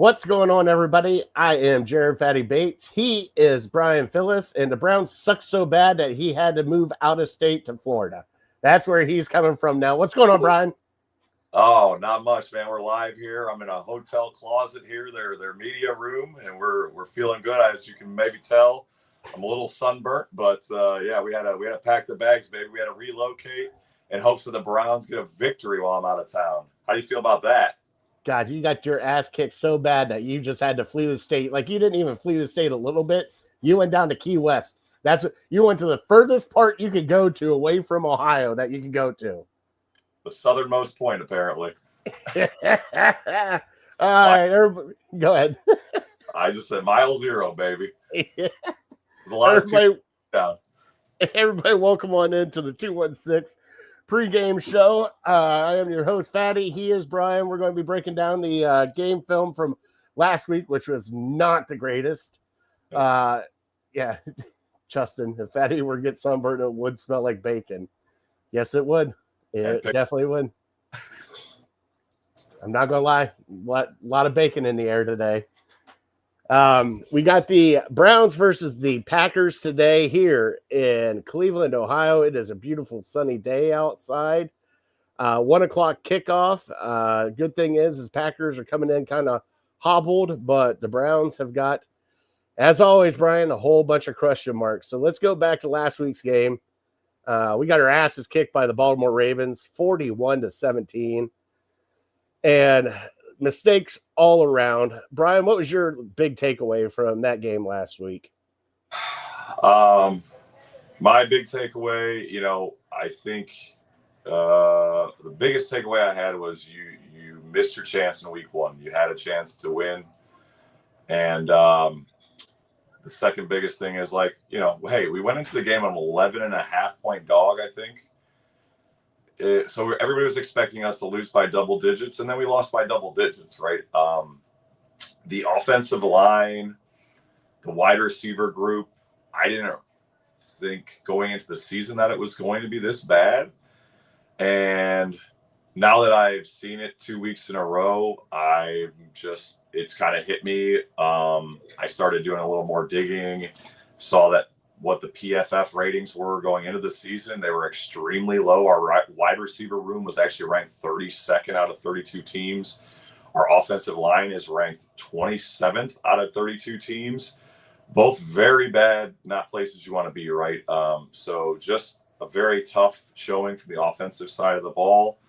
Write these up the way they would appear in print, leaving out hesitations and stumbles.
What's going on, everybody? I am Jared Fatty Bates. He is Brian Fillous, and the Browns suck so bad that he had to move out of state to Florida. That's where he's coming from now. What's going on, Brian? Oh, not much, man. We're live here. I'm in a hotel closet here, their media room, and we're feeling good. As you can maybe tell, I'm a little sunburnt, but yeah, we had to pack the bags, baby. We had to relocate in hopes that the Browns get a victory while I'm out of town. How do you feel about that? God, you got your ass kicked so bad that you just had to flee the state. Like, you didn't even flee the state a little bit. You went down to Key West. That's what you went to, the furthest part you could go to away from Ohio that you could go to. The southernmost point, apparently. All right, everybody, go ahead. I just said mile zero, baby. There's a lot of down. Everybody, welcome on into the 216 pregame show. I am your host, Fatty. He is Brian. We're going to be breaking down the game film from last week, which was not the greatest. Yeah, Justin, if Fatty were to get sunburned, it would smell like bacon. Yes, it would. It definitely would. I'm not going to lie. A lot of bacon in the air today. We got the Browns versus the Packers today here in Cleveland, Ohio. It is a beautiful sunny day outside. 1 o'clock kickoff. Good thing is Packers are coming in kind of hobbled, but the Browns have got, as always, Brian, a whole bunch of question marks. So let's go back to last week's game. We got our asses kicked by the Baltimore Ravens, 41-17. And mistakes all around. Brian, what was your big takeaway from that game last week? My big takeaway, I think the biggest takeaway I had was you missed your chance in week one. You had a chance to win. And the second biggest thing is hey, we went into the game on an 11.5-point dog, I think. So everybody was expecting us to lose by double digits, and then we lost by double digits, right? The offensive line, the wide receiver group, I didn't think going into the season that it was going to be this bad. And now that I've seen it 2 weeks in a row, it's kind of hit me. I started doing a little more digging, saw that what the PFF ratings were going into the season. They were extremely low. Our wide receiver room was actually ranked 32nd out of 32 teams. Our offensive line is ranked 27th out of 32 teams. Both very bad, not places you want to be, right? So just a very tough showing from the offensive side of the ball.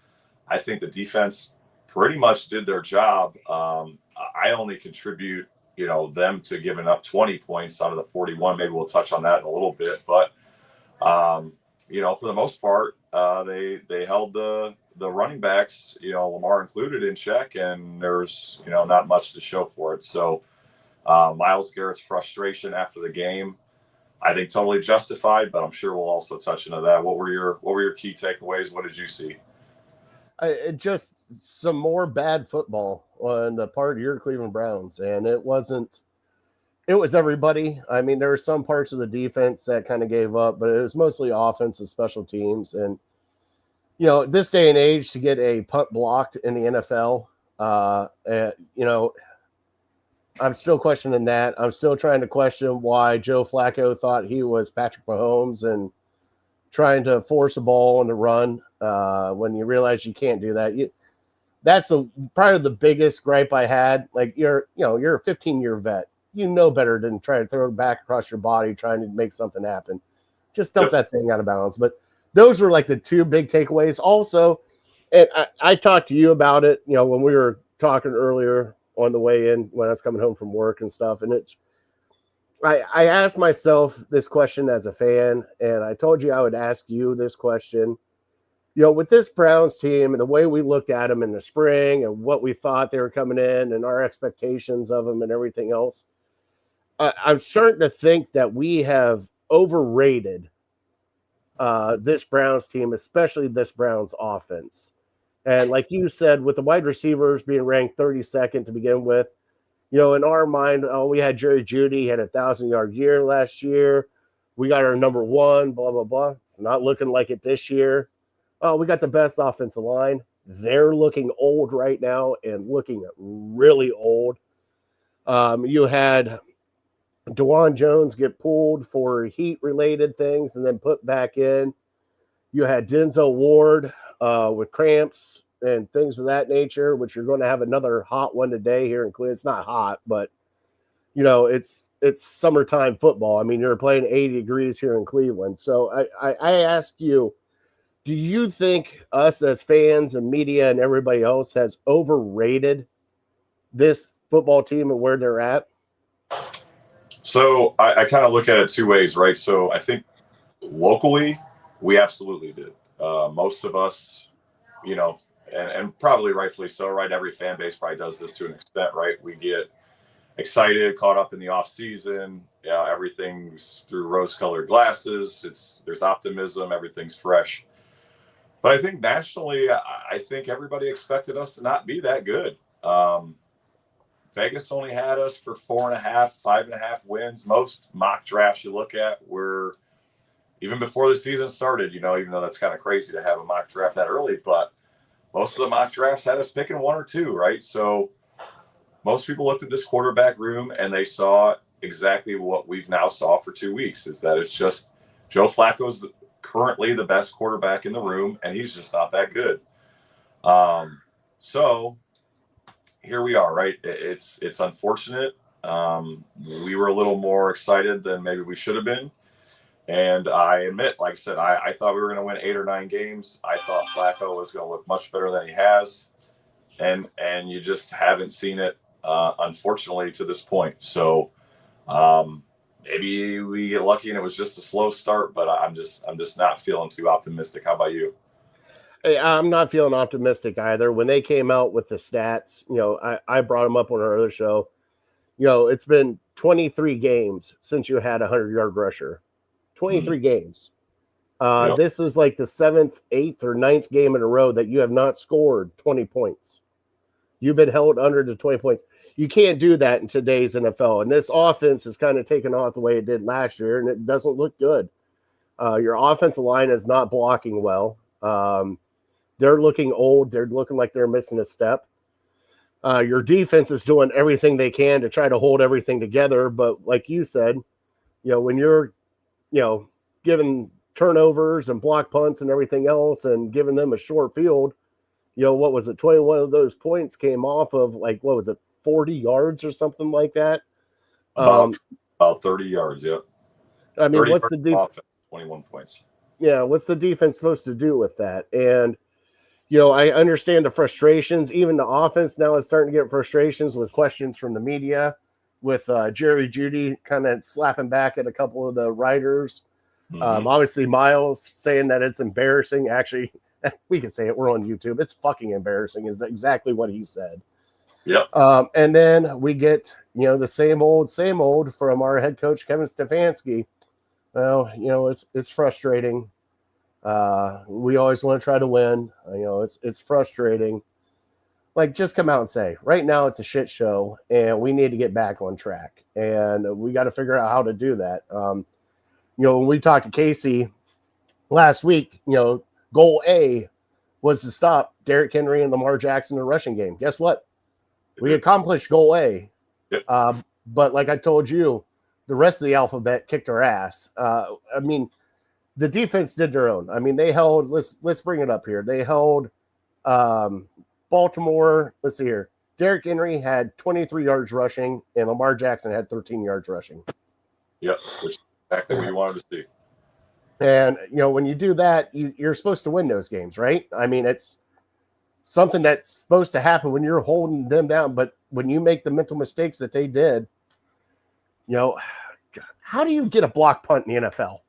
I think the defense pretty much did their job. I only contribute them to giving up 20 points out of the 41. Maybe we'll touch on that in a little bit. But, for the most part, they held the running backs, Lamar included, in check, and there's, not much to show for it. So Myles Garrett's frustration after the game, I think totally justified, but I'm sure we'll also touch into that. What were your key takeaways? What did you see? Just some more bad football on the part of your Cleveland Browns. And it was everybody. I mean, there were some parts of the defense that kind of gave up, but it was mostly offensive special teams. And, this day and age, to get a punt blocked in the NFL, I'm still questioning that. I'm still trying to question why Joe Flacco thought he was Patrick Mahomes and trying to force a ball on the run when you realize you can't do that. That's probably the biggest gripe I had. Like, you're a 15-year vet. You know better than try to throw it back across your body trying to make something happen. Just dump that thing out of bounds. But those were like the two big takeaways. Also, and I talked to you about it, when we were talking earlier on the way in when I was coming home from work and stuff. And I asked myself this question as a fan, and I told you I would ask you this question. With this Browns team and the way we looked at them in the spring and what we thought they were coming in and our expectations of them and everything else, I'm starting to think that we have overrated this Browns team, especially this Browns offense. And like you said, with the wide receivers being ranked 32nd to begin with, in our mind, we had Jerry Jeudy, he had a 1,000-yard year last year. We got our number one, blah, blah, blah. It's not looking like it this year. Oh, we got the best offensive line. They're looking old right now and looking really old. You had DeJuan Jones get pulled for heat-related things and then put back in. You had Denzel Ward with cramps and things of that nature, which you're going to have another hot one today here in Cleveland. It's not hot, but it's summertime football. I mean, you're playing 80 degrees here in Cleveland. So I ask you, do you think us as fans and media and everybody else has overrated this football team and where they're at? So I kind of look at it two ways, right? So I think locally, we absolutely did. Most of us, and probably rightfully so, right? Every fan base probably does this to an extent, right? We get excited, caught up in the off season. Yeah, everything's through rose-colored glasses. There's optimism. Everything's fresh. But I think nationally, I think everybody expected us to not be that good. Vegas only had us for 4.5, 5.5 wins. Most mock drafts you look at were even before the season started, even though that's kind of crazy to have a mock draft that early, but most of the mock drafts had us picking 1 or 2, right? So most people looked at this quarterback room and they saw exactly what we've now saw for 2 weeks, is that it's just Joe Flacco's currently the best quarterback in the room, and he's just not that good. So here we are, right? It's unfortunate. We were a little more excited than maybe we should have been. And I admit, like I said, I thought we were going to win 8 or 9 games. I thought Flacco was going to look much better than he has. And you just haven't seen it, unfortunately, to this point. So maybe we get lucky and it was just a slow start, but I'm just not feeling too optimistic. How about you? Hey, I'm not feeling optimistic either. When they came out with the stats, I brought them up on our other show. It's been 23 games since you had a 100-yard rusher. 23 games. Yep. This is like the 7th, 8th, or 9th game in a row that you have not scored 20 points. You've been held under the 20 points. You can't do that in today's NFL. And this offense is kind of taken off the way it did last year, and it doesn't look good. Your offensive line is not blocking well. They're looking old. They're looking like they're missing a step. Your defense is doing everything they can to try to hold everything together. But like you said, when you're, giving turnovers and block punts and everything else and giving them a short field, what was it? 21 of those points came off of 40 yards or something like that? About 30 yards, yeah. I mean, what's the defense? 21 points. Yeah, what's the defense supposed to do with that? And I understand the frustrations. Even the offense now is starting to get frustrations with questions from the media, with Jerry Jeudy kind of slapping back at a couple of the writers. Obviously, Miles saying that it's embarrassing. Actually, we can say it. We're on YouTube. It's fucking embarrassing is exactly what he said. Yep. And then we get, the same old from our head coach, Kevin Stefanski. Well, it's frustrating. We always want to try to win. It's frustrating. Just come out and say, right now it's a shit show and we need to get back on track. And we got to figure out how to do that. When we talked to Casey last week, goal A was to stop Derrick Henry and Lamar Jackson in the rushing game. Guess what? We accomplished goal A. Yep. But like I told you, the rest of the alphabet kicked our ass. The defense did their own. I mean, they held, let's bring it up here. They held Baltimore. Let's see here. Derrick Henry had 23 yards rushing and Lamar Jackson had 13 yards rushing. Yep, which is exactly what you wanted to see. And, when you do that, you're supposed to win those games, right? I mean, it's something that's supposed to happen when you're holding them down. But when you make the mental mistakes that they did, how do you get a block punt in the NFL?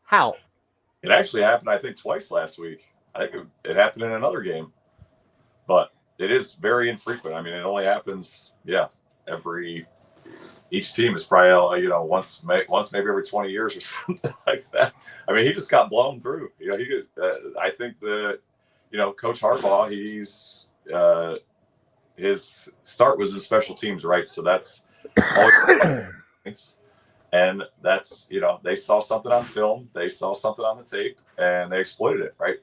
How? It actually happened, I think, twice last week. I think it happened in another game. But it is very infrequent. I mean, it only happens, each team is probably, once maybe every 20 years or something like that. I mean, he just got blown through. I think that, Coach Harbaugh, his start was in special teams, right? So that's all. And that's, they saw something on film, they saw something on the tape, and they exploited it, right?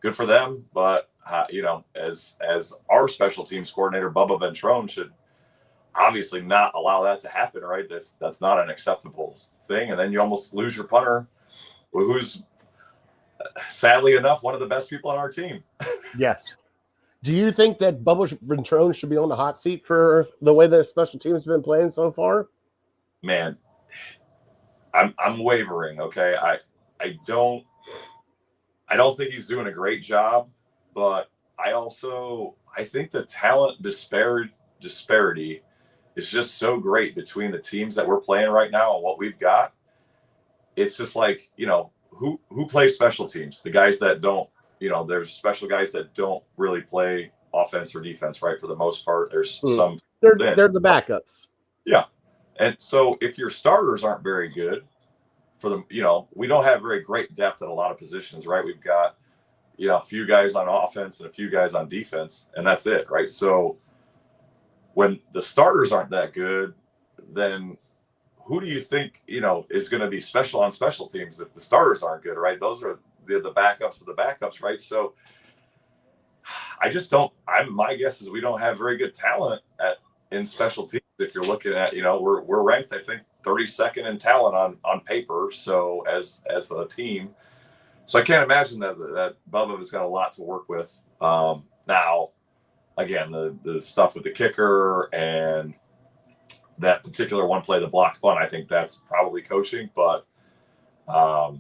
Good for them, but as our special teams coordinator, Bubba Ventrone, should obviously not allow that to happen, right? That's not an acceptable thing. And then you almost lose your punter, who's sadly enough one of the best people on our team. Yes. Do you think that Bubba Ventrone should be on the hot seat for the way the special teams has been playing so far? Man, I'm wavering. Okay, I don't think he's doing a great job, but I think the talent disparity is just so great between the teams that we're playing right now and what we've got. It's just like, who plays special teams? The guys that don't, there's special guys that don't really play offense or defense, right? For the most part, there's some. They're the backups. Yeah. And so if your starters aren't very good for them, we don't have very great depth at a lot of positions, right? We've got, a few guys on offense and a few guys on defense, and that's it, right? So when the starters aren't that good, then who do you think, is going to be special on special teams if the starters aren't good, right? Those are the backups of the backups, right? So I just don't. My guess is we don't have very good talent in special teams. If you're looking at, we're ranked, I think, 32nd in talent on paper. So as a team, so I can't imagine that Bubba has got a lot to work with. Now, again, the stuff with the kicker and that particular one play, the blocked punt, I think that's probably coaching, but I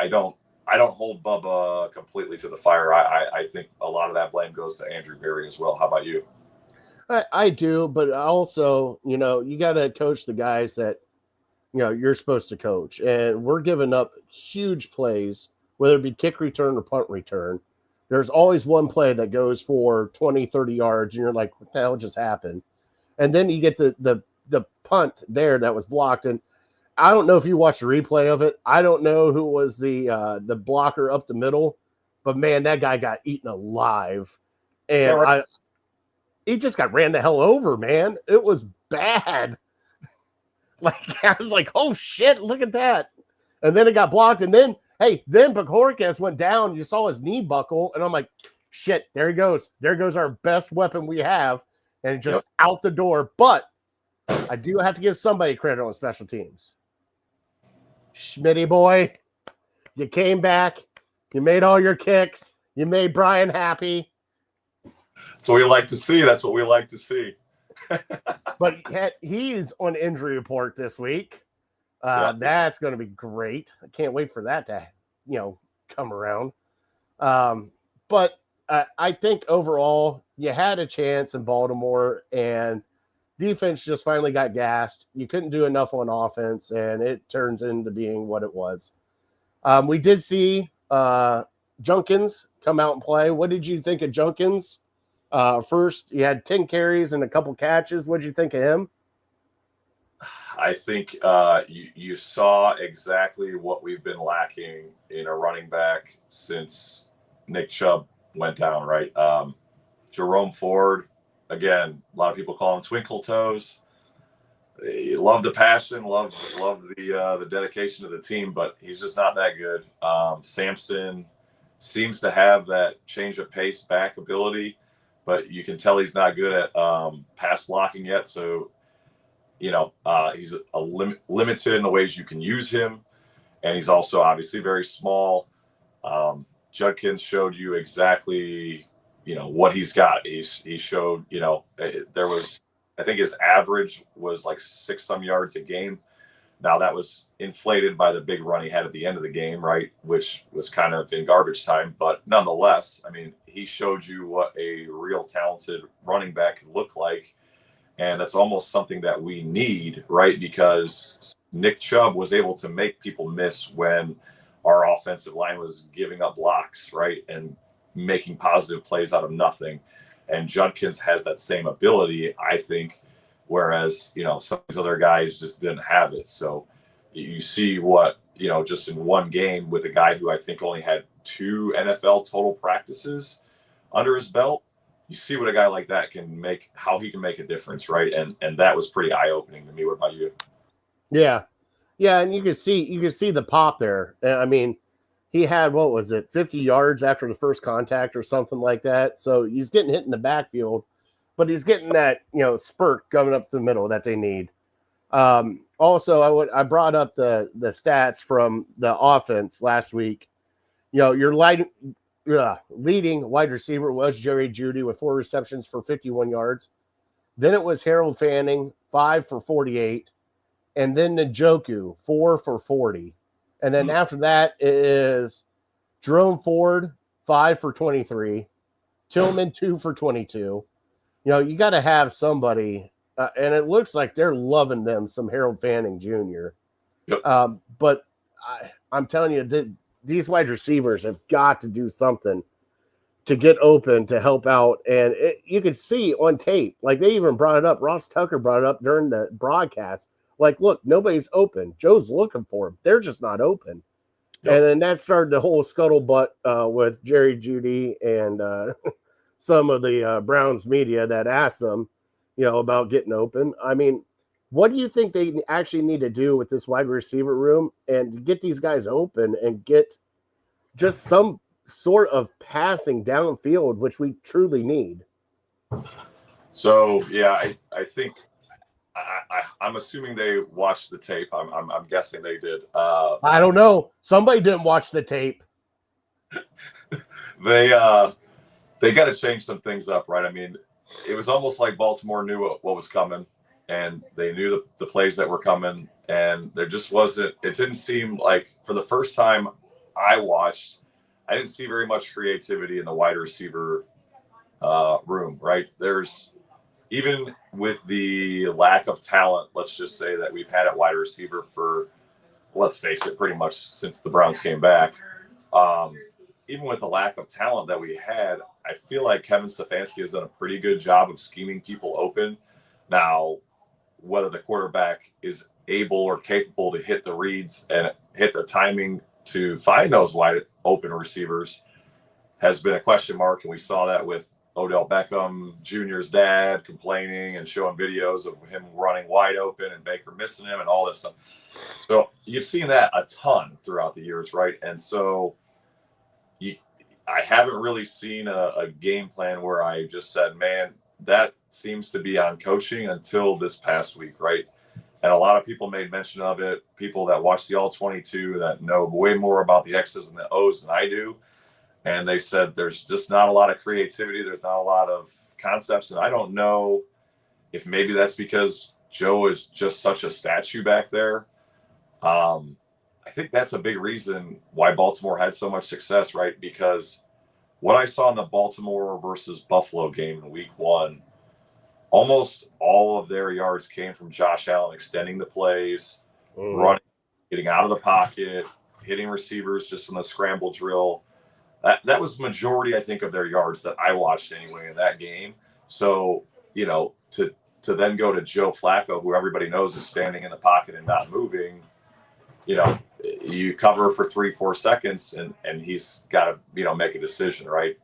don't hold Bubba completely to the fire. I think a lot of that blame goes to Andrew Berry as well. How about you? I do, but also, you got to coach the guys that, you're supposed to coach. And we're giving up huge plays, whether it be kick return or punt return. There's always one play that goes for 20, 30 yards, and you're like, what the hell just happened? And then you get the punt there that was blocked. And I don't know if you watched the replay of it. I don't know who was the blocker up the middle, but man, that guy got eaten alive. And he just got ran the hell over, man. It was bad. Like, I was like, oh shit, look at that. And then it got blocked. And then Pecorikas went down. You saw his knee buckle. And I'm like, shit, there he goes. There goes our best weapon we have. And just out the door. But I do have to give somebody credit on special teams. Schmitty boy, you came back. You made all your kicks. You made Brian happy. That's what we like to see. But he's on injury report this week. That's going to be great. I can't wait for that to, come around. But I think overall you had a chance in Baltimore, and defense just finally got gassed. You couldn't do enough on offense, and it turns into being what it was. We did see Junkins come out and play. What did you think of Junkins? First, you had 10 carries and a couple catches. What did you think of him? I think you saw exactly what we've been lacking in a running back since Nick Chubb went down, right? Jerome Ford, again, a lot of people call him Twinkle Toes. Love the passion, love the dedication to the team, but he's just not that good. Sampson seems to have that change of pace back ability, but you can tell he's not good at pass blocking yet. So, he's limited in the ways you can use him, and he's also obviously very small. Judkins showed you exactly, what he's got. He showed, there was, I think his average was like 6 some yards a game. Now that was inflated by the big run he had at the end of the game, right? Which was kind of in garbage time, but nonetheless, I mean, he showed you what a real talented running back could look like. And that's almost something that we need, right? Because Nick Chubb was able to make people miss when our offensive line was giving up blocks, right? And making positive plays out of nothing. And Judkins has that same ability, I think, whereas, some of these other guys just didn't have it. So you see what, just in one game with a guy who I think only had 2 NFL total practices under his belt, you see what a guy like that can make, how he can make a difference, right? And that was pretty eye-opening to me. What about you? Yeah. Yeah, and you could see the pop there. I mean, he had, 50 yards after the first contact or something like that. So he's getting hit in the backfield. but he's getting that, spurt coming up the middle that they need. Also, I brought up the stats from the offense last week. Your leading wide receiver was Jerry Jeudy with 4 receptions for 51 yards. Then it was Harold Fanning, 5 for 48. And then Njoku, 4 for 40. And then after that is Jerome Ford, 5 for 23. Tillman, 2 for 22. You got to have somebody, and it looks like they're loving them, some Harold Fanning Jr. Yep. But I'm telling you, that these wide receivers have got to do something to get open, to help out. And you could see on tape, like they even brought it up. Ross Tucker brought it up during the broadcast. Like, look, nobody's open. Joe's looking for him. They're just not open. Yep. And then that started the whole scuttlebutt with Jerry Jeudy and some of the Browns media that asked them, about getting open. I mean, what do you think they actually need to do with this wide receiver room and to get these guys open and get just some sort of passing downfield, which we truly need? So, yeah, I think I'm assuming they watched the tape. I'm guessing they did. I don't know. Somebody didn't watch the tape. They got to change some things up, right? I mean, it was almost like Baltimore knew what was coming, and they knew the plays that were coming, and there just wasn't. It didn't seem like, for the first time I watched, I didn't see very much creativity in the wide receiver room, right? There's, even with the lack of talent, let's just say, that we've had at wide receiver for, let's face it, pretty much since the Browns came back. Even with the lack of talent that we had, I feel like Kevin Stefanski has done a pretty good job of scheming people open. Now, whether the quarterback is able or capable to hit the reads and hit the timing to find those wide open receivers has been a question mark. And we saw that with Odell Beckham Jr.'s dad complaining and showing videos of him running wide open and Baker missing him and all this stuff. So you've seen that a ton throughout the years, right? And so I haven't really seen a game plan where I just said, man, that seems to be on coaching, until this past week, right? And a lot of people made mention of it, people that watch the All-22 that know way more about the X's and the O's than I do. And they said there's just not a lot of creativity. There's not a lot of concepts. And I don't know if maybe that's because Joe is just such a statue back there. I think that's a big reason why Baltimore had so much success, right? Because what I saw in the Baltimore versus Buffalo game in week 1, almost all of their yards came from Josh Allen extending the plays, running, getting out of the pocket, hitting receivers just in the scramble drill. That was the majority, I think, of their yards that I watched anyway in that game. So, to then go to Joe Flacco, who everybody knows is standing in the pocket and not moving, you cover for 3-4 seconds and he's got to, make a decision, right?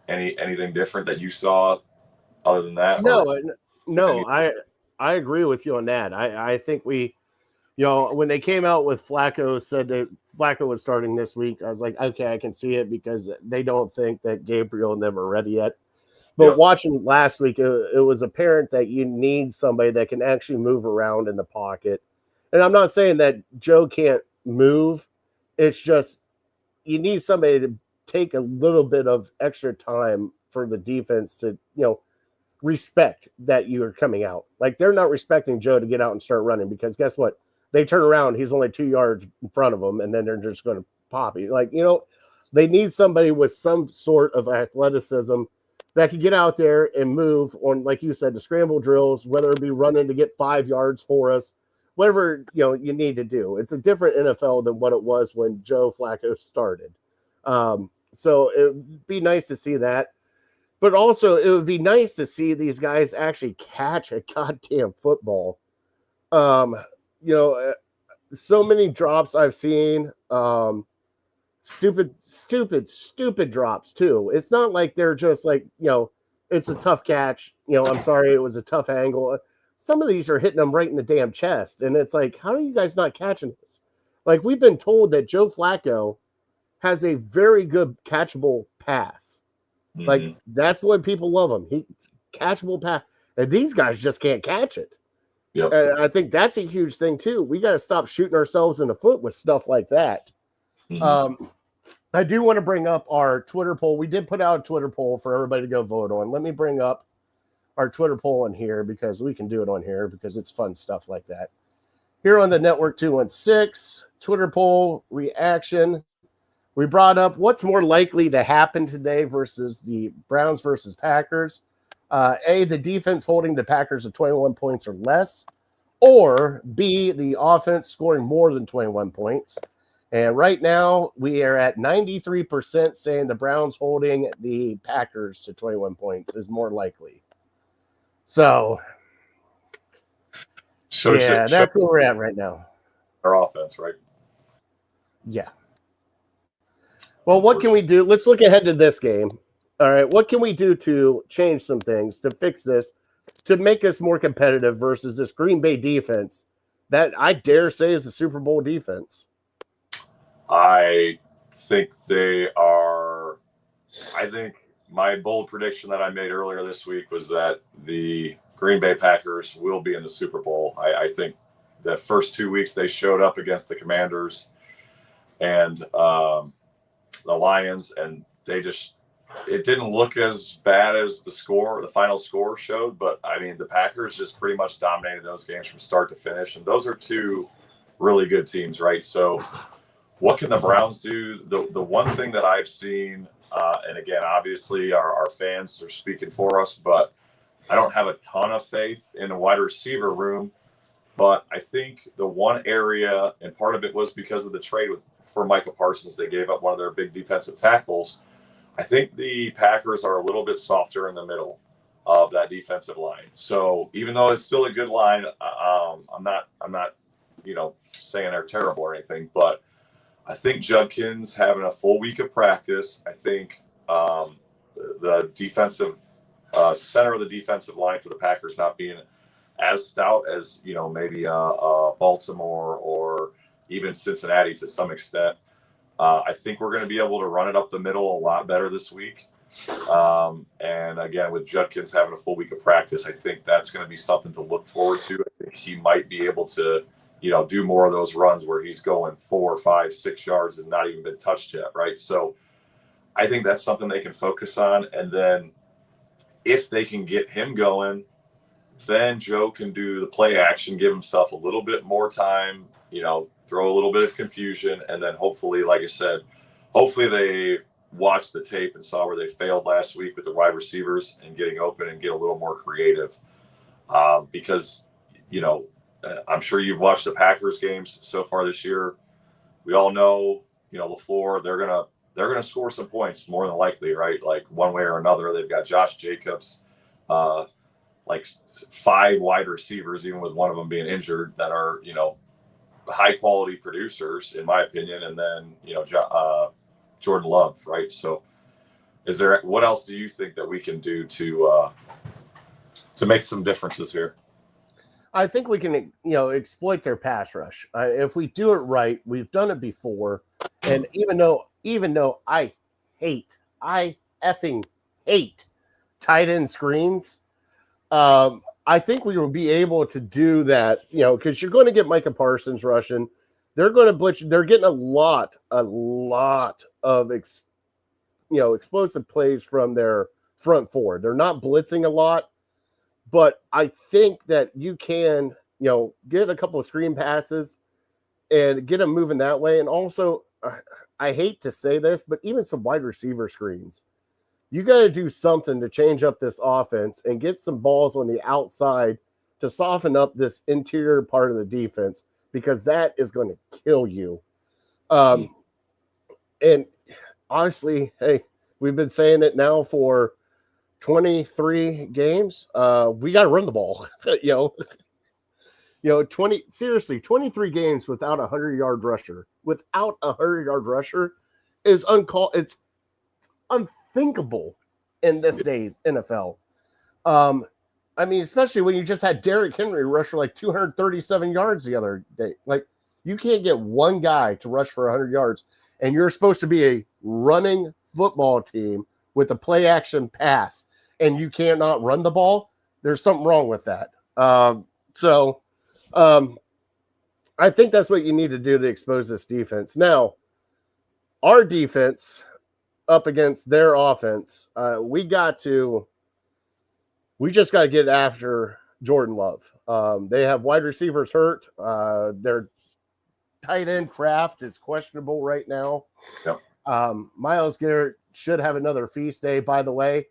Anything different that you saw other than that? No, I agree with you on that. I think we, when they came out with Flacco, said that Flacco was starting this week, I was like, okay, I can see it, because they don't think that Gabriel and them are ready yet. But watching last week, it was apparent that you need somebody that can actually move around in the pocket. And I'm not saying that Joe can't move. It's just you need somebody to take a little bit of extra time for the defense to, respect that you are coming out. Like, they're not respecting Joe to get out and start running, because guess what? They turn around, he's only 2 yards in front of them, and then they're just going to pop you. Like, they need somebody with some sort of athleticism that can get out there and move on, like you said, the scramble drills, whether it be running to get 5 yards for us, whatever, you need to do. It's a different NFL than what it was when Joe Flacco started. So it would be nice to see that. But also, it would be nice to see these guys actually catch a goddamn football. So many drops I've seen. Stupid drops too. It's not like they're just like, it's a tough catch. I'm sorry, it was a tough angle. Some of these are hitting them right in the damn chest. And it's like, how are you guys not catching this? Like, we've been told that Joe Flacco has a very good catchable pass. Like, that's what people love him. He catchable pass. And these guys just can't catch it. Yep. And I think that's a huge thing too. We got to stop shooting ourselves in the foot with stuff like that. Mm-hmm. I do want to bring up our Twitter poll. We did put out a Twitter poll for everybody to go vote on. Let me bring up our Twitter poll in here because we can do it on here because it's fun stuff like that. Here on the Network 216, Twitter poll reaction. We brought up what's more likely to happen today versus the Browns versus Packers. A, the defense holding the Packers to 21 points or less, or B, the offense scoring more than 21 points. And right now, we are at 93% saying the Browns holding the Packers to 21 points is more likely. So, that's where we're at right now. Our offense, right? Yeah. Well, what can we do? Let's look ahead to this game. All right. What can we do to change some things, to fix this, to make us more competitive versus this Green Bay defense that I dare say is a Super Bowl defense? I think they are. I think my bold prediction that I made earlier this week was that the Green Bay Packers will be in the Super Bowl. I think the first 2 weeks they showed up against the Commanders and the Lions, and it didn't look as bad as the final score showed, but I mean, the Packers just pretty much dominated those games from start to finish. And those are two really good teams, right? So what can the Browns do? The one thing that I've seen, and again, obviously our fans are speaking for us, but I don't have a ton of faith in a wide receiver room. But I think the one area, and part of it was because of the trade for Micah Parsons, they gave up one of their big defensive tackles. I think the Packers are a little bit softer in the middle of that defensive line. So even though it's still a good line, I'm not saying they're terrible or anything, but I think Judkins having a full week of practice. I think the defensive center of the defensive line for the Packers not being as stout as maybe Baltimore or even Cincinnati to some extent. I think we're going to be able to run it up the middle a lot better this week. And again, with Judkins having a full week of practice, I think that's going to be something to look forward to. I think he might be able to do more of those runs where he's going 4, 5, 6 yards and not even been touched yet, right? So I think that's something they can focus on. And then if they can get him going, then Joe can do the play action, give himself a little bit more time, throw a little bit of confusion. And then hopefully, like I said, hopefully they watched the tape and saw where they failed last week with the wide receivers and getting open and get a little more creative. Because, I'm sure you've watched the Packers games so far this year. We all know, LaFleur, they're gonna score some points more than likely, right? Like one way or another. They've got Josh Jacobs, like 5 wide receivers, even with one of them being injured, that are high quality producers, in my opinion. And then Jordan Love, right? So, what else do you think that we can do to make some differences here? I think we can, exploit their pass rush. If we do it right, we've done it before. And even though I effing hate tight end screens, I think we will be able to do that, because you're going to get Micah Parsons rushing. They're going to blitz. They're getting a lot of explosive plays from their front four. They're not blitzing a lot. But I think that you can, get a couple of screen passes and get them moving that way. And also, I hate to say this, but even some wide receiver screens. You got to do something to change up this offense and get some balls on the outside to soften up this interior part of the defense, because that is going to kill you. And honestly, hey, we've been saying it now for 23 games. We got to run the ball. 23 games without a 100-yard rusher. Without a 100-yard rusher is it's unthinkable in this day's NFL. I mean, especially when you just had Derrick Henry rush for like 237 yards the other day. Like, you can't get one guy to rush for 100 yards, and you're supposed to be a running football team with a play action pass. and you cannot run the ball, there's something wrong with that. I think that's what you need to do to expose this defense. Now, our defense up against their offense, we just got to get after Jordan Love. They have wide receivers hurt. Their tight end Kraft is questionable right now. Yep. Myles Garrett should have another feast day. By the way,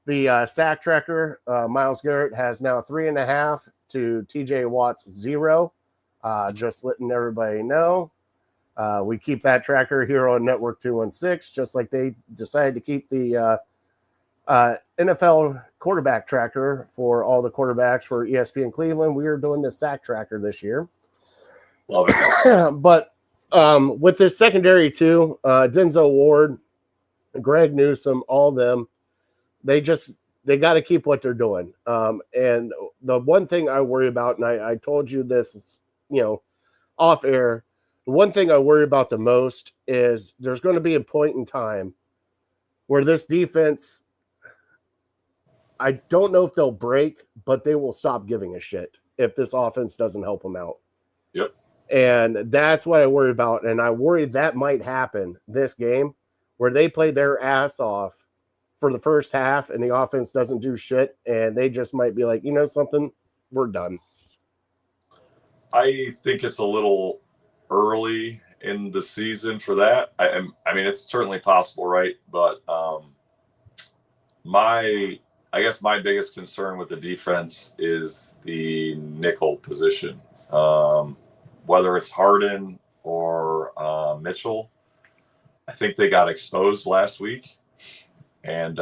the sack tracker, Myles Garrett has now 3.5 to TJ Watt's 0. Just letting everybody know. We keep that tracker here on Network 216, just like they decided to keep the NFL quarterback tracker for all the quarterbacks for ESPN Cleveland. We are doing the sack tracker this year. Love it. But with this secondary too, Denzel Ward, Greg Newsome, all of them, they got to keep what they're doing. And the one thing I worry about, and I told you this, off air, the one thing I worry about the most is there's going to be a point in time where this defense, I don't know if they'll break, but they will stop giving a shit if this offense doesn't help them out. Yep. And that's what I worry about. And I worry that might happen this game where they play their ass off for the first half and the offense doesn't do shit. And they just might be like, something, we're done. I think it's a little early in the season for that. I mean, it's certainly possible, right? But I guess my biggest concern with the defense is the nickel position. Whether it's Harden or Mitchell, I think they got exposed last week. And,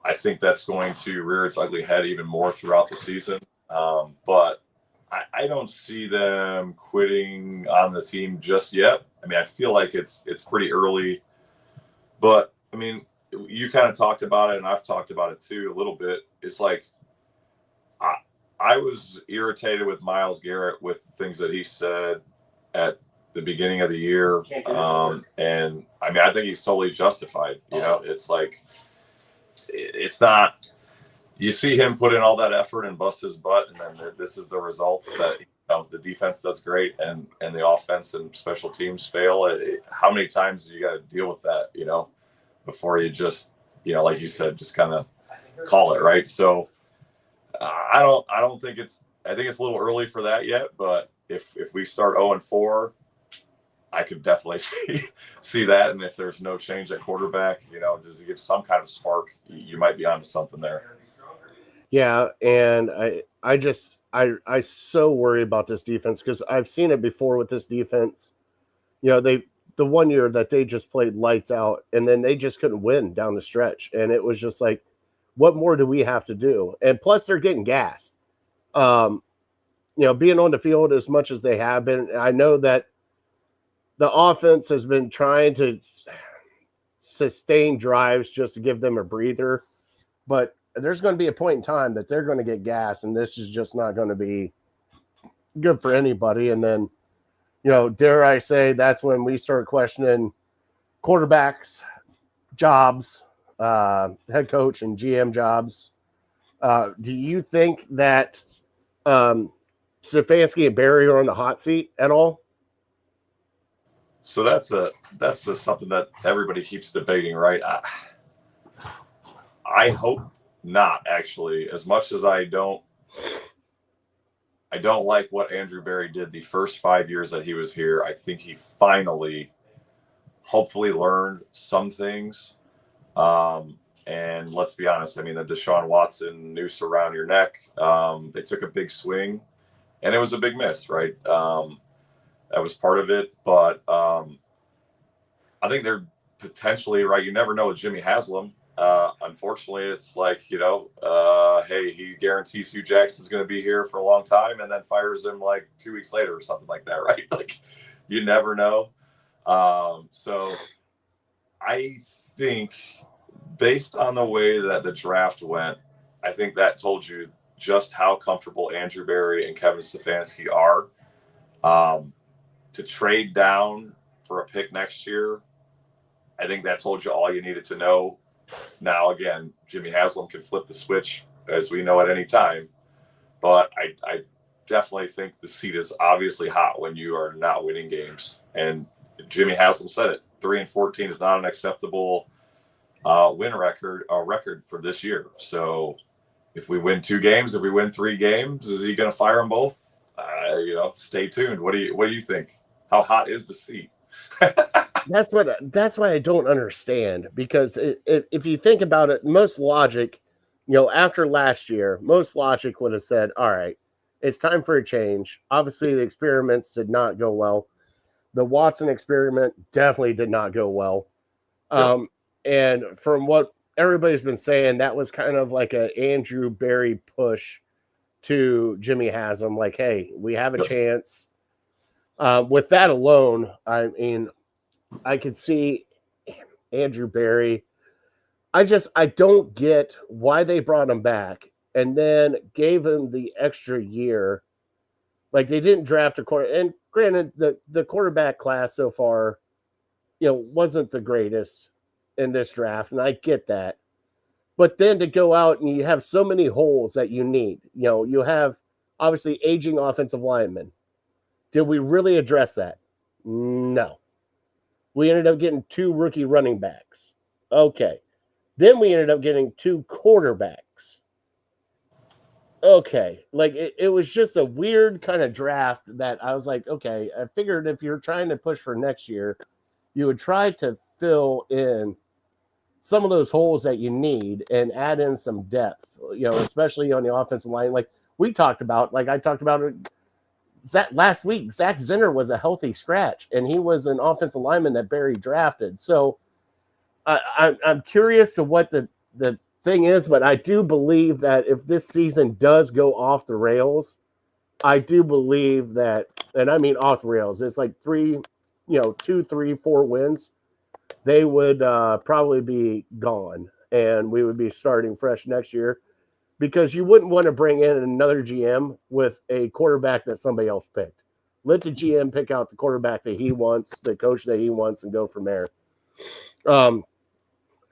I think that's going to rear its ugly head even more throughout the season. But I don't see them quitting on the team just yet. I mean, I feel like it's pretty early. But, I mean, you kind of talked about it, and I've talked about it too a little bit. It's like I was irritated with Myles Garrett with the things that he said at the beginning of the year. And, I mean, I think he's totally justified. It's like it's not – you see him put in all that effort and bust his butt, and then this is the results that the defense does great and the offense and special teams fail. How many times do you got to deal with that, before you just, like you said, just kind of call it, right? So I think it's a little early for that yet, but if we start 0-4, I could definitely see that. And if there's no change at quarterback, just to give some kind of spark, you might be onto something there. Yeah. And I so worry about this defense because I've seen it before with this defense. The one year that they just played lights out and then they just couldn't win down the stretch. And it was just like, what more do we have to do? And plus they're getting gassed. Being on the field as much as they have been, I know that the offense has been trying to sustain drives just to give them a breather, but there's going to be a point in time that they're going to get gas, and this is just not going to be good for anybody. And then, dare I say, that's when we start questioning quarterbacks' jobs, head coach and GM jobs. Do you think that Stefanski and Barry are on the hot seat at all? So that's something that everybody keeps debating, right? I hope not, actually. As much as I don't like what Andrew Barry did the first 5 years that he was here. I think he finally, hopefully, learned some things. And let's be honest, I mean, the Deshaun Watson noose around your neck, they took a big swing, and it was a big miss, right? That was part of it, but I think they're potentially right. You never know with Jimmy Haslam. Unfortunately, it's like, hey, he guarantees Hugh Jackson's going to be here for a long time and then fires him like 2 weeks later or something like that, right? Like, you never know. So I think based on the way that the draft went, I think that told you just how comfortable Andrew Barry and Kevin Stefanski are. To trade down for a pick next year, I think that told you all you needed to know. Now, again, Jimmy Haslam can flip the switch, as we know, at any time. But I definitely think the seat is obviously hot when you are not winning games. And Jimmy Haslam said it. 3-14 is not an acceptable win record for this year. So if we win 2 games, if we win 3 games, is he going to fire them both? Stay tuned. What do you think? How hot is the seat? That's what I don't understand, because if you think about it, most logic, after last year, most logic would have said, all right, it's time for a change. Obviously, the experiments did not go well. The Watson experiment definitely did not go well. Yep. And from what everybody's been saying, that was kind of like a Andrew Berry push to Jimmy Haslam, like, hey, we have a chance. With that alone, I mean, I could see Andrew Berry. I don't get why they brought him back and then gave him the extra year. Like, they didn't draft a quarter. And granted, the quarterback class so far, wasn't the greatest in this draft, and I get that. But then to go out and you have so many holes that you need. You have obviously aging offensive linemen. Did we really address that? No. We ended up getting 2 rookie running backs. Okay. Then we ended up getting 2 quarterbacks. Okay. Like, it was just a weird kind of draft that I was like, okay, I figured if you're trying to push for next year, you would try to fill in some of those holes that you need and add in some depth, especially on the offensive line. Like I talked about it last week. Zach Zinner was a healthy scratch, and he was an offensive lineman that Barry drafted. So I'm curious to what the thing is, but I do believe that if this season does go off the rails, I do believe that, and I mean off the rails, it's like 2, 3, 4 wins, they would probably be gone, and we would be starting fresh next year, because you wouldn't want to bring in another GM with a quarterback that somebody else picked. Let the GM pick out the quarterback that he wants, the coach that he wants, and go from there.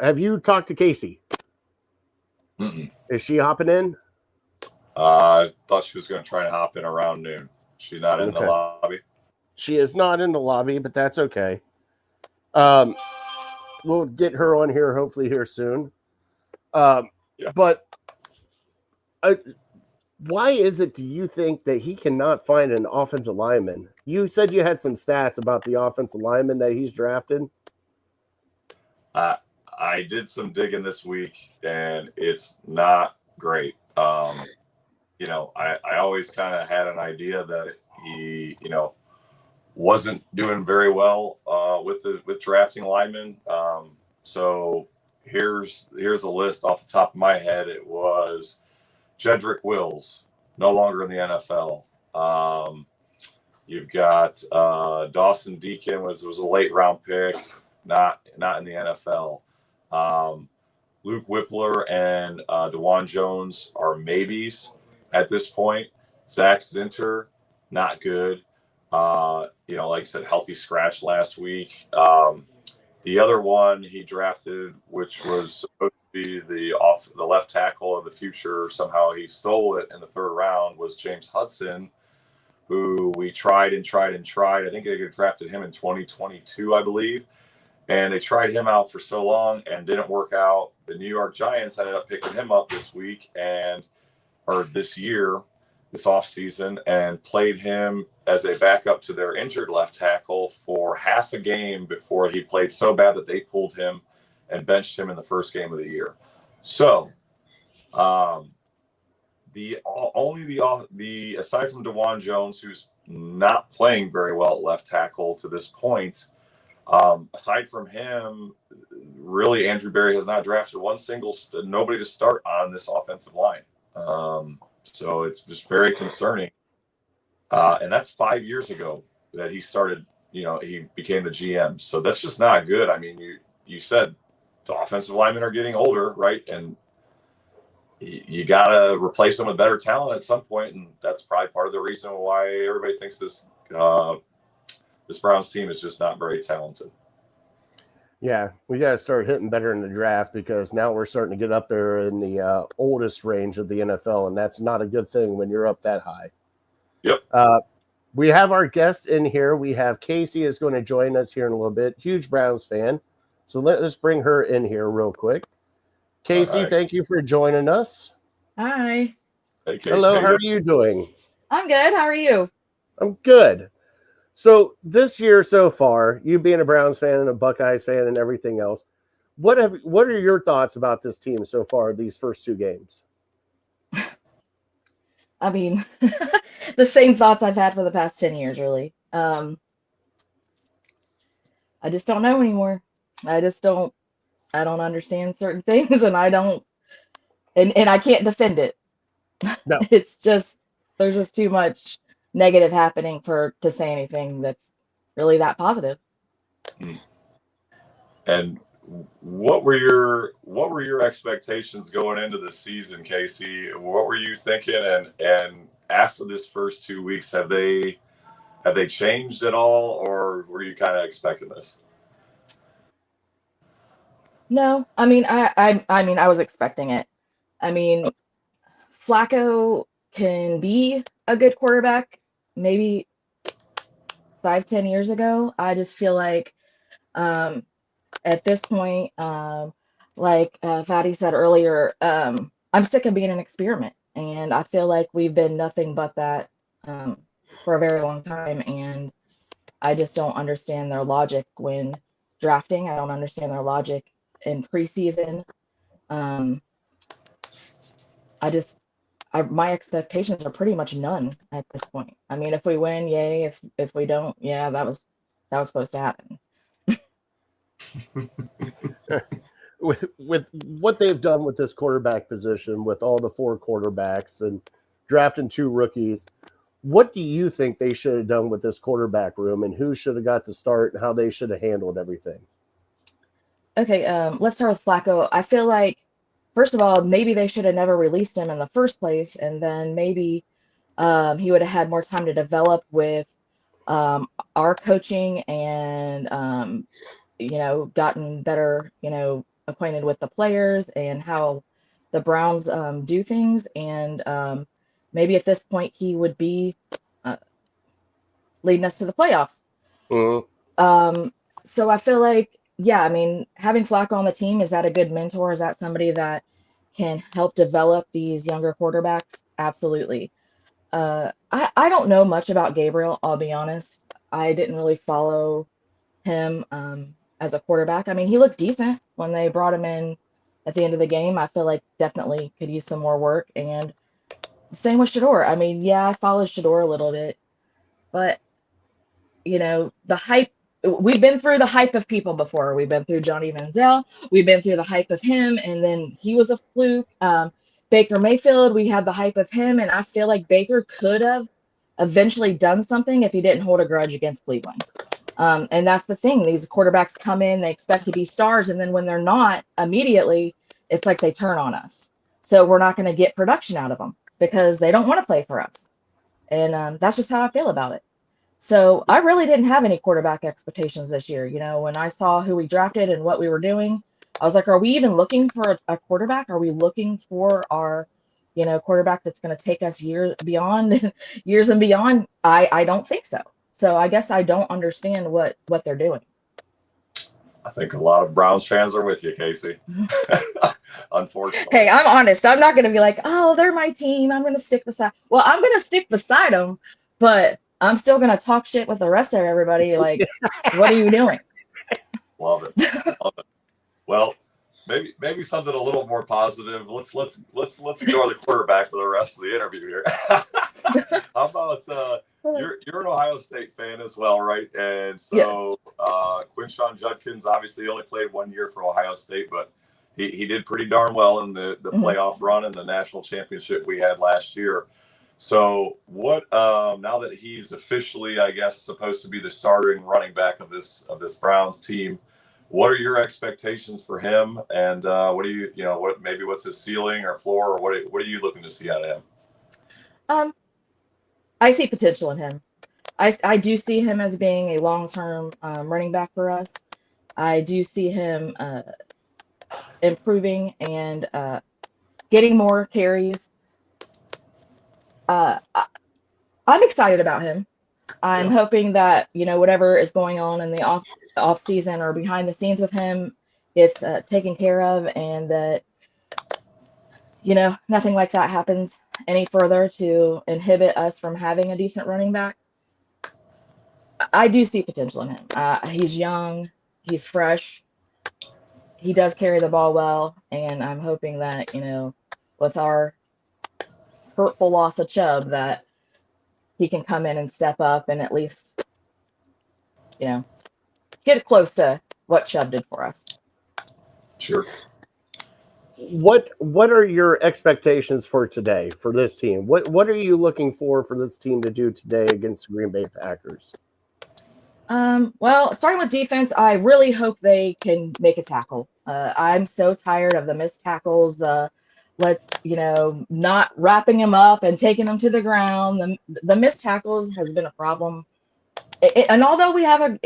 Have you talked to Casey? Mm-mm. Is she hopping in? I thought she was going to try and hop in around noon. She's not in the lobby. She is not in the lobby, but that's okay. We'll get her on here hopefully here soon. But why is it, do you think, that he cannot find an offensive lineman? You said you had some stats about the offensive lineman that he's drafted. I did some digging this week, and it's not great. I always kind of had an idea that he, wasn't doing very well with drafting linemen. So here's a list off the top of my head. It was Jedrick Wills, no longer in the NFL. You've got Dawson Deacon was a late round pick, not in the NFL. Luke Whippler and DeJuan Jones are maybes at this point. Zach Zinter, not good. Like I said, healthy scratch last week. The other one he drafted, which was supposed to be the left tackle of the future, somehow he stole it in the 3rd round, was James Hudson, who we tried and tried and tried. I think they drafted him in 2022, I believe. And they tried him out for so long and didn't work out. The New York Giants ended up picking him up this offseason, and played him as a backup to their injured left tackle for half a game before he played so bad that they pulled him and benched him in the first game of the year. So aside from DeJuan Jones, who's not playing very well at left tackle to this point, aside from him, really Andrew Berry has not drafted nobody to start on this offensive line. So it's just very concerning. And that's 5 years ago that he started, he became the GM. So that's just not good. I mean, you said the offensive linemen are getting older, right? And you got to replace them with better talent at some point. And that's probably part of the reason why everybody thinks this Browns team is just not very talented. Yeah, we got to start hitting better in the draft because now we're starting to get up there in the oldest range of the NFL, and that's not a good thing when you're up that high. Yep. We have our guest in here. We have Casey is going to join us here in a little bit. Huge Browns fan. So let's bring her in here real quick. Casey, Right. thank you for joining us. Hi. Hey, Casey, Hello, how are you doing? I'm good. How are you? I'm good. So this year so far, you being a Browns fan and a Buckeyes fan and everything else, what are your thoughts about this team so far, these first two games? I mean, the same thoughts I've had for the past 10 years, really. I just don't know anymore. I just don't, I don't understand certain things and and I can't defend it. No. It's just, there's just too much negative happening to say anything that's really that positive. And what were your expectations going into the season, Casey? What were you thinking? And after this first 2 weeks, have they changed at all, or were you kind of expecting this? No, I mean, I was expecting it. I mean, Flacco can be a good quarterback, maybe 5, 10 years ago. I just feel like at this point, like Fatty said earlier, I'm sick of being an experiment. And I feel like we've been nothing but that for a very long time. And I just don't understand their logic when drafting. I don't understand their logic in preseason. Um, my expectations are pretty much none at this point. I mean, if we win, yay. If we don't, yeah, that was supposed to happen. With what they've done with this quarterback position, with all the four quarterbacks and drafting two rookies, what do you think they should have done with this quarterback room, and who should have got to start and how they should have handled everything? Okay, let's start with Flacco. I feel like, first of all, maybe they should have never released him in the first place, and then maybe he would have had more time to develop with our coaching and gotten better, acquainted with the players and how the Browns do things. And maybe at this point he would be leading us to the playoffs. Mm-hmm. So I feel like, yeah, I mean, having Flacco on the team, is that a good mentor? Is that somebody that can help develop these younger quarterbacks? Absolutely. I don't know much about Gabriel, I'll be honest. I didn't really follow him as a quarterback. I mean, he looked decent when they brought him in at the end of the game. I feel like definitely could use some more work. And same with Shador. I mean, yeah, I followed Shador a little bit, but the hype. We've been through the hype of people before. We've been through Johnny Manziel. We've been through the hype of him, and then he was a fluke. Baker Mayfield, we had the hype of him, and I feel like Baker could have eventually done something if he didn't hold a grudge against Cleveland. And that's the thing. These quarterbacks come in, they expect to be stars, and then when they're not, immediately, it's like they turn on us. So we're not going to get production out of them because they don't want to play for us. And that's just how I feel about it. So I really didn't have any quarterback expectations this year. When I saw who we drafted and what we were doing, I was like, are we even looking for a quarterback? Are we looking for our, quarterback that's going to take us years beyond years and beyond? I don't think so. So I guess I don't understand what they're doing. I think a lot of Browns fans are with you, Casey. Unfortunately. Hey, I'm honest. I'm not going to be like, oh, they're my team. I'm going to stick beside. Well, I'm going to stick beside them, but I'm still going to talk shit with the rest of everybody. Like, what are you doing? Love it. Love it. Well, maybe something a little more positive. Let's ignore the quarterback for the rest of the interview here. How about you're an Ohio State fan as well, right? And so Quinshon Judkins obviously only played 1 year for Ohio State, but he did pretty darn well in the playoff run and the national championship we had last year. So what now that he's officially, I guess, supposed to be the starting running back of this Browns team, what are your expectations for him? And what do what's his ceiling or floor, or what are you looking to see out of him? I see potential in him. I do see him as being a long-term running back for us. I do see him improving and getting more carries. I'm excited about him. I'm Yeah. hoping that, whatever is going on in the off season or behind the scenes with him gets taken care of, and that, nothing like that happens any further to inhibit us from having a decent running back. I do see potential in him. He's young, he's fresh, he does carry the ball well, and I'm hoping that, with our hurtful loss of Chubb, that he can come in and step up and at least, get close to what Chubb did for us. Sure. What are your expectations for today for this team? What are you looking for this team to do today against the Green Bay Packers? Well, starting with defense, I really hope they can make a tackle. I'm so tired of the missed tackles, not wrapping them up and taking them to the ground. The missed tackles has been a problem. And although we have a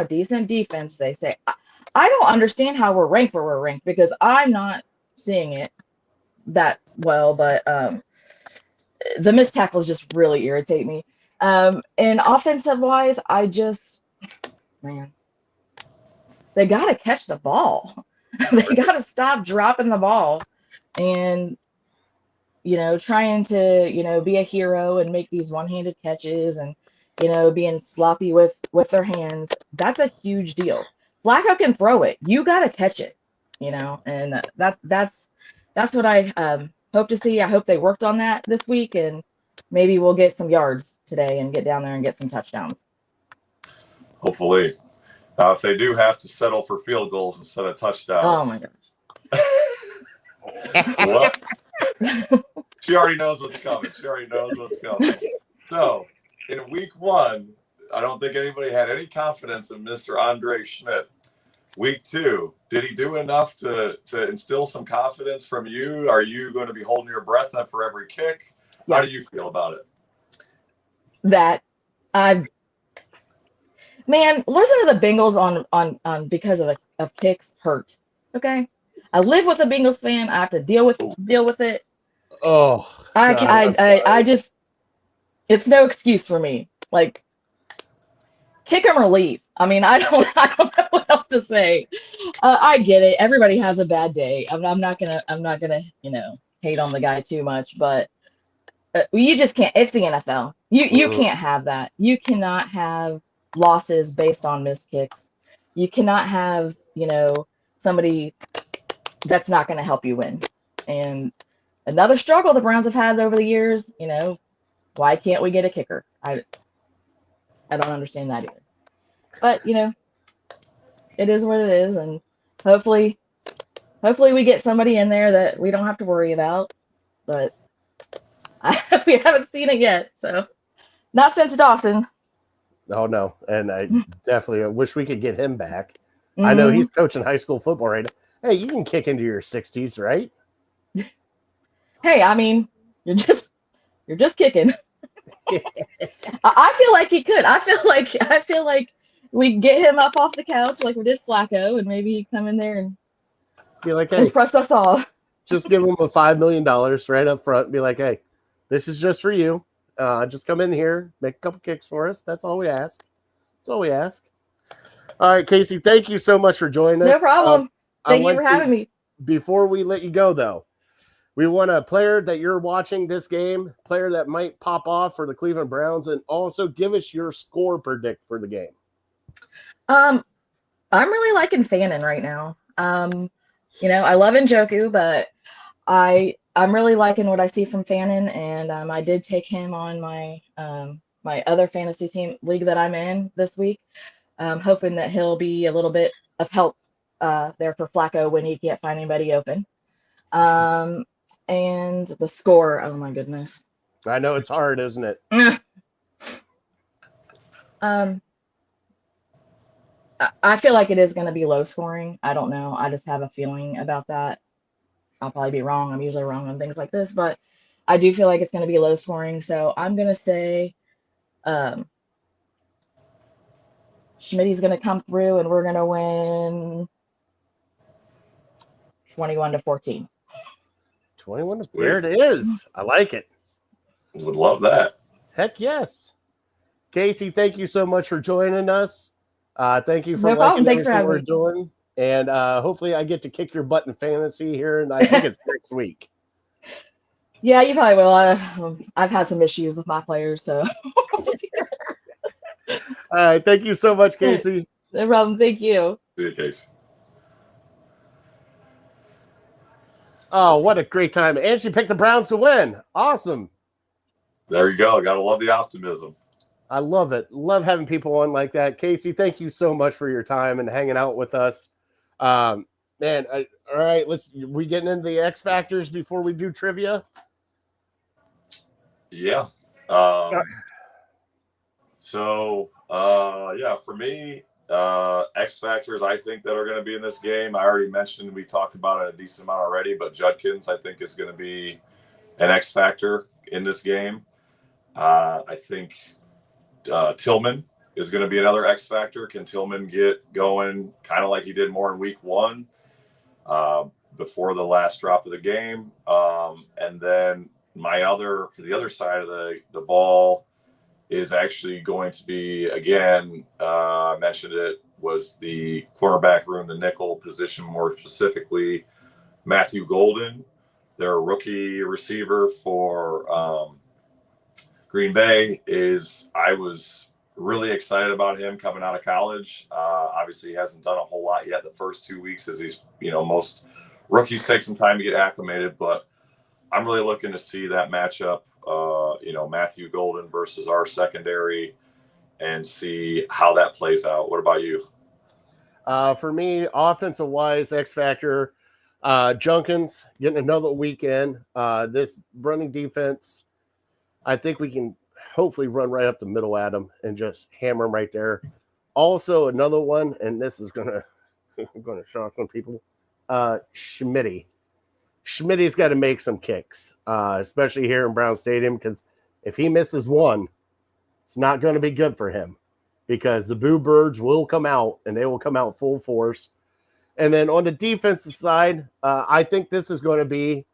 decent defense, they say, I don't understand how we're ranked where we're ranked, because I'm not seeing it that well, but the missed tackles just really irritate me. And offensive wise, man, they got to catch the ball. They got to stop dropping the ball and, trying to, be a hero and make these one-handed catches and, being sloppy with their hands. That's a huge deal. Flacco can throw it. You got to catch it, and that's what I hope to see. I hope they worked on that this week, and maybe we'll get some yards today and get down there and get some touchdowns. Hopefully. Now, if they do have to settle for field goals instead of touchdowns. Oh my gosh. What? She already knows what's coming. So, in week 1, I don't think anybody had any confidence in Mr. Andre Schmidt. Week 2, did he do enough to instill some confidence from you? Are you going to be holding your breath up for every kick? Yeah. How do you feel about it? Man, listen to the Bengals on because of kicks hurt. Okay, I live with a Bengals fan. I have to deal with it. Oh, I just, it's no excuse for me. Like, kick them or leave. I mean, I don't know what else to say. I get it. Everybody has a bad day. I'm not gonna hate on the guy too much, but you just can't. It's the NFL. You can't have that. You cannot have losses based on missed kicks. You cannot have, somebody that's not going to help you win. And another struggle the Browns have had over the years, why can't we get a kicker? I don't understand that either. But, it is what it is, and hopefully we get somebody in there that we don't have to worry about. But we haven't seen it yet, so not since Dawson. Oh, no. And I definitely wish we could get him back. Mm-hmm. I know he's coaching high school football right now. Hey, you can kick into your 60s, right? Hey, I mean, you're just kicking. I feel like he could. I feel like we get him up off the couch like we did Flacco, and maybe he come in there and be like, hey, impress us all. Just give him a $5 million right up front and be like, hey, this is just for you. Just come in here, make a couple kicks for us. That's all we ask. All right, Casey, thank you so much for joining us. No problem. Thank you for having me. Before we let you go, though, we want a player that you're watching this game, player that might pop off for the Cleveland Browns, and also give us your score predict for the game. I'm really liking Fannin right now. I love Njoku, but I'm really liking what I see from Fannin, and I did take him on my my other fantasy team league that I'm in this week. Hoping that he'll be a little bit of help there for Flacco when he can't find anybody open. And the score, oh my goodness. I know it's hard, isn't it? I feel like it is going to be low scoring. I don't know. I just have a feeling about that. I'll probably be wrong. I'm usually wrong on things like this, but I do feel like it's going to be low scoring. So I'm going to say Schmidt's going to come through and we're going to win 21-14. 21. There it is. I like it. Would love that. Heck yes. Casey, thank you so much for joining us. Thank you for No problem. liking Thanks for everything having we're me. doing. And hopefully I get to kick your butt in fantasy here. And I think it's next week. Yeah, you probably will. I've had some issues with my players, so. All right. Thank you so much, Casey. No problem. Thank you. See you, Casey. Oh, what a great time. And she picked the Browns to win. Awesome. There you go. Gotta love the optimism. I love it. Love having people on like that. Casey, thank you so much for your time and hanging out with us. All right, we getting into the X Factors before we do trivia? Yeah. For me, X Factors I think that are going to be in this game. I already mentioned, we talked about it a decent amount already, but Judkins I think is going to be an X Factor in this game. I think Tillman is going to be another X Factor. Can Tillman get going kind of like he did more in week 1 before the last drop of the game? And then for the other side of the ball is actually going to be, again, I mentioned it, was the cornerback room, the nickel position, more specifically, Matthew Golden, their rookie receiver for Green Bay. I was really excited about him coming out of college. Obviously, he hasn't done a whole lot yet the first 2 weeks, as most rookies take some time to get acclimated, but I'm really looking to see that matchup, Matthew Golden versus our secondary, and see how that plays out. What about you? For me, offensive wise, X Factor, Junkins getting another weekend. This running defense, I think we can hopefully run right up the middle at him and just hammer him right there. Also, another one, and this is gonna shock some people. Schmitty. Schmitty's got to make some kicks, especially here in Brown Stadium, because if he misses one, it's not going to be good for him, because the Boo Birds will come out, and they will come out full force. And then on the defensive side, I think this is going to be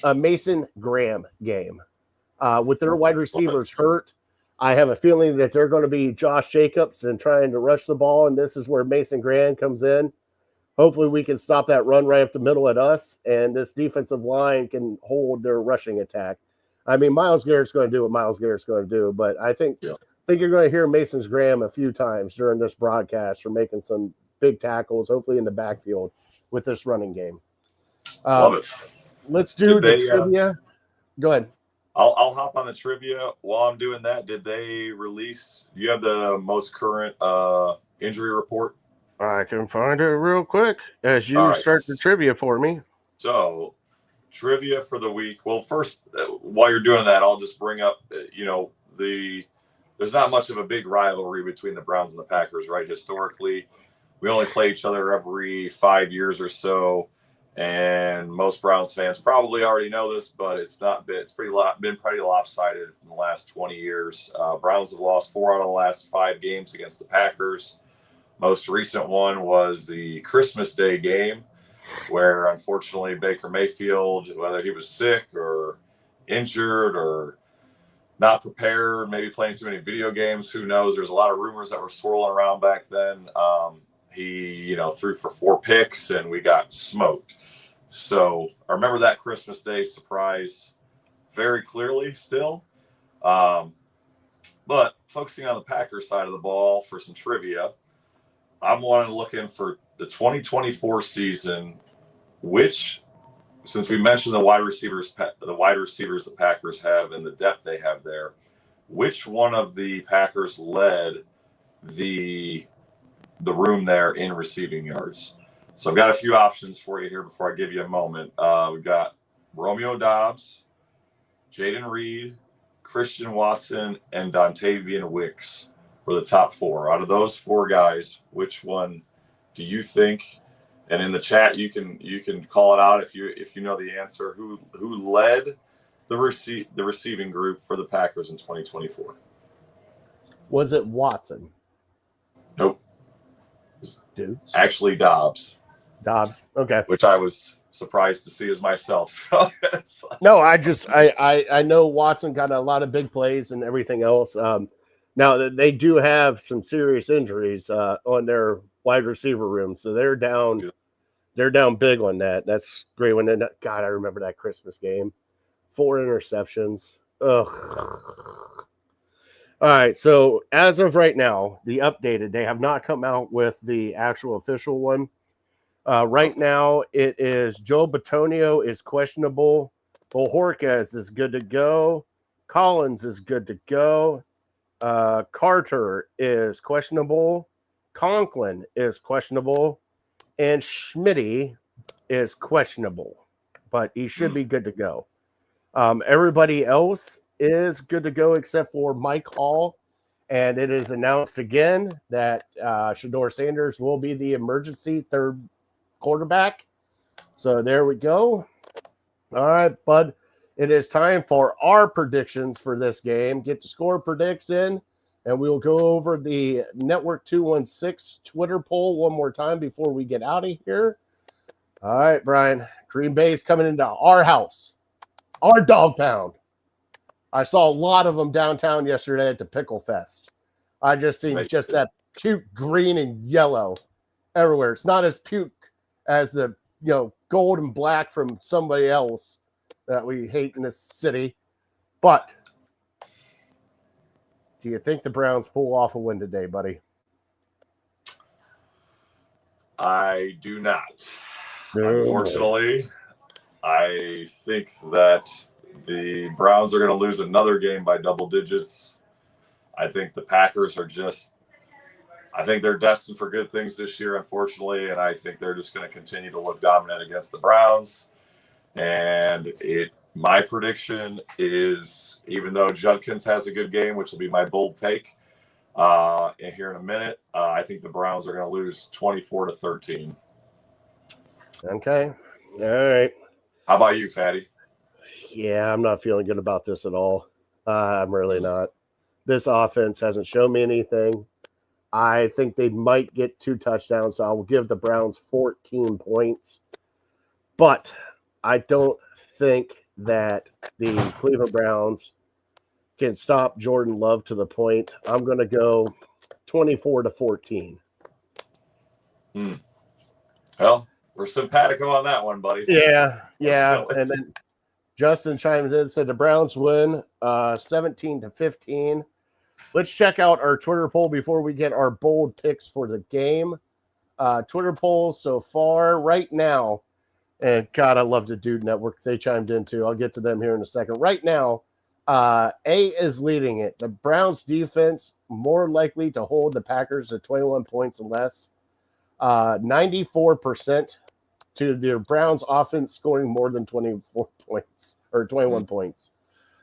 a Mason Graham game. With their wide receivers hurt, I have a feeling that they're going to be Josh Jacobs and trying to rush the ball, and this is where Mason Graham comes in. Hopefully we can stop that run right up the middle at us, and this defensive line can hold their rushing attack. I mean, Myles Garrett's going to do what Myles Garrett's going to do, but I think you're going to hear Mason Graham a few times during this broadcast for making some big tackles, hopefully in the backfield with this running game. Love it. Let's do the trivia. Go ahead. I'll hop on the trivia. While I'm doing that, did they release? Do you have the most current injury report? I can find it real quick as you start the trivia for me. So, trivia for the week. Well, first, while you're doing that, I'll just bring up, there's not much of a big rivalry between the Browns and the Packers, right? Historically, we only play each other every 5 years or so, and most Browns fans probably already know this, but it's been pretty lopsided in the last 20 years. Browns have lost 4 out of the last 5 games against the Packers. Most recent one was the Christmas Day game, where unfortunately Baker Mayfield, whether he was sick or injured or not prepared, maybe playing too many video games, who knows? There's a lot of rumors that were swirling around back then. He, threw for 4 picks and we got smoked. So I remember that Christmas Day surprise very clearly still. But focusing on the Packers side of the ball for some trivia, I'm looking for the 2024 season, since we mentioned the wide receivers the Packers have and the depth they have there, which one of the Packers led the room there in receiving yards? So I've got a few options for you here before I give you a moment. We've got Romeo Doubs, Jaden Reed, Christian Watson, and Dontavian Wicks were the top 4. Out of those 4 guys, which one do you think? And in the chat, you can call it out if you know the answer. Who led the receiving group for the Packers in 2024? Was it Watson? Nope. Dudes. Actually Dobbs. Okay. Which I was surprised to see as myself. So no, I know Watson got a lot of big plays and everything else. Now they do have some serious injuries on their wide receiver room, so they're down. They're down big on that. That's great. God, I remember that Christmas game. 4 interceptions. Ugh. All right. So as of right now, the updated, they have not come out with the actual official one. Right now, it is Joe Batonio is questionable. Bojorquez is good to go. Collins is good to go. Carter is questionable. Conklin is questionable. And Schmitty is questionable, but he should be good to go. Everybody else is good to go except for Mike Hall. And it is announced again that Shedeur Sanders will be the emergency third quarterback. So there we go. All right, bud. It is time for our predictions for this game. Get the score predicts in, and we'll go over the Network 216 Twitter poll one more time before we get out of here. All right, Brian. Green Bay is coming into our house, our dog pound. I saw a lot of them downtown yesterday at the Pickle Fest. I just seen just that puke green and yellow everywhere. It's not as puke as the gold and black from somebody else that we hate in this city. But do you think the Browns pull off a win today, buddy? I do not. Unfortunately, I think that the Browns are going to lose another game by double digits. I think the Packers are I think they're destined for good things this year, unfortunately, and I think they're just going to continue to look dominant against the Browns. And my prediction is, even though Judkins has a good game, which will be my bold take here in a minute, I think the Browns are going to lose 24-13. Okay. All right. How about you, Fatty? Yeah, I'm not feeling good about this at all. I'm really not. This offense hasn't shown me anything. I think they might get 2 touchdowns, so I will give the Browns 14 points. But I don't think that the Cleveland Browns can stop Jordan Love to the point. I'm going to go 24-14. Well, we're simpatico on that one, buddy. Yeah. And then Justin chimes in and said the Browns win 17-15. Let's check out our Twitter poll before we get our bold picks for the game. Twitter poll so far right now, and God, I love the Dude Network. They chimed in too. I'll get to them here in a second. Right now, A is leading it. The Browns defense more likely to hold the Packers at 21 points or less. 94% to the Browns offense scoring more than 24 points or 21 points.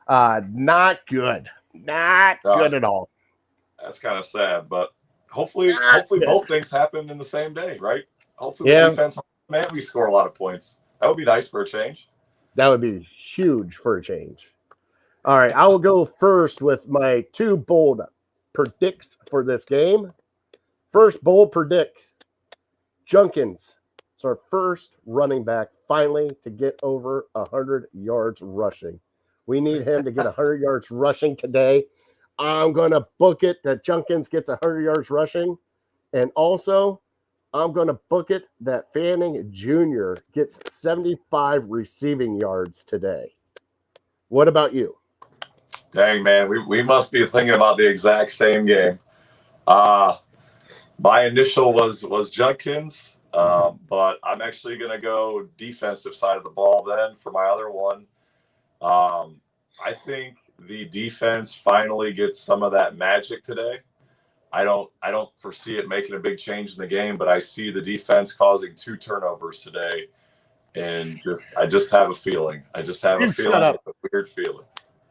Not good. Not good at all. That's kind of sad, but hopefully both things happen in the same day, right? Hopefully the defense, man, we score a lot of points. That would be nice for a change. That would be huge for a change. All right, I will go first with my 2 bold predicts for this game. First bold predict, Junkins. It's our first running back finally to get over 100 yards rushing. We need him to get 100 yards rushing today. I'm going to book it that Junkins gets 100 yards rushing. And also, I'm going to book it that Fanning Jr. gets 75 receiving yards today. What about you? Dang, man, we must be thinking about the exact same game. My initial was Junkins, but I'm actually going to go defensive side of the ball then for my other one. I think the defense finally gets some of that magic today. I don't foresee it making a big change in the game, but I see the defense causing 2 turnovers today, and I just have a feeling. I just have a feeling. Shut up. A weird feeling.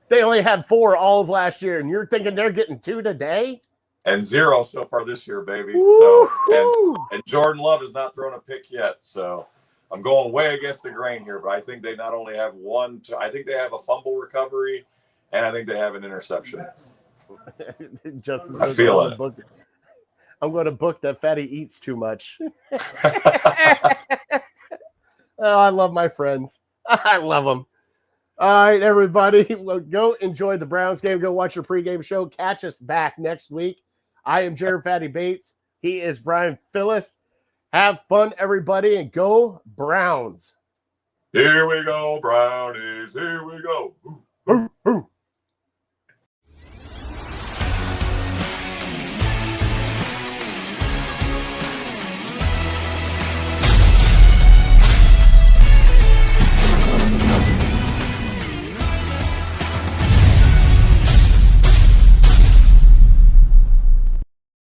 They only had 4 all of last year, and you're thinking they're getting 2 today? And 0 so far this year, baby. Woo-hoo! So and Jordan Love has not thrown a pick yet. So I'm going way against the grain here, but I think they not only have I think they have a fumble recovery, and I think they have an interception. Justin I feel it. I'm going to book that Fatty eats too much. Oh, I love my friends. I love them. All right, everybody, well, go enjoy the Browns game. Go watch your pregame show. Catch us back next week. I am Jared Fatty Bates. He is Brian Fillous. Have fun, everybody, and go Browns. Here we go, Brownies. Here we go. Ooh.